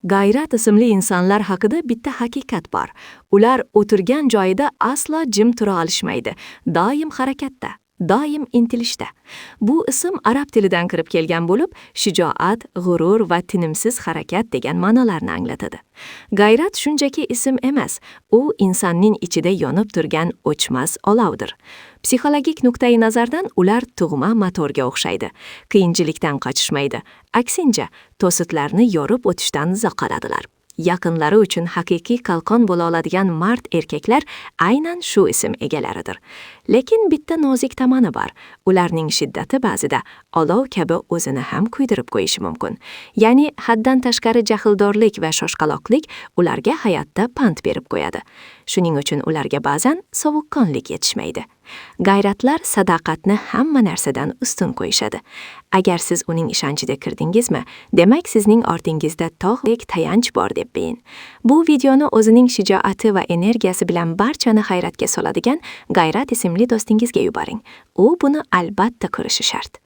G'ayrat ismli insonlar haqida bitta haqiqat bor. Ular o'tirgan joyida aslo jim tura olishmaydi. Doim harakatda, doim intilishda. Bu ism arab tilidan kirib kelgan bo'lib, shijoat, g'urur va tinimsiz harakat degan ma'nolarni anglatadi. G'ayrat shunchaki ism emas, u insonning ichida yonib turgan o'chmas olovdir. Psixologik nuqtai nazardan ular tug'ma motorga o'xshaydi. Qiyinchilikdan qochishmaydi. Aksincha, to'siqlarni yorib o'tishdan zavqlanadilar. Yaqinlari uchun haqiqiy qalqon bo'la oladigan mard erkaklar aynan shu ism egalaridir. Lekin bitta nozik tomoni bor. Ularning shiddati ba'zida olov kabi o'zini ham kuydirib qo'yishi mumkin. Ya'ni haddan tashqari jahldorlik va shoshqaloqlik ularga hayotda pand berib qo'yadi. Shuning uchun ularga ba'zan sovuqqonlik yetishmaydi. G'ayratlar sadoqatni hamma narsadan ustun qo'yishadi. Agar siz uning ishonchida kirdingizmi, demak sizning ortingizda tog'dek tayanch bor deb bilin. Bu videoni o'zining shijoati va energiyasi bilan barchani hayratga soladigan G'ayrat ismli do'stingizga yuboring. U buni albatta ko'rishi shart.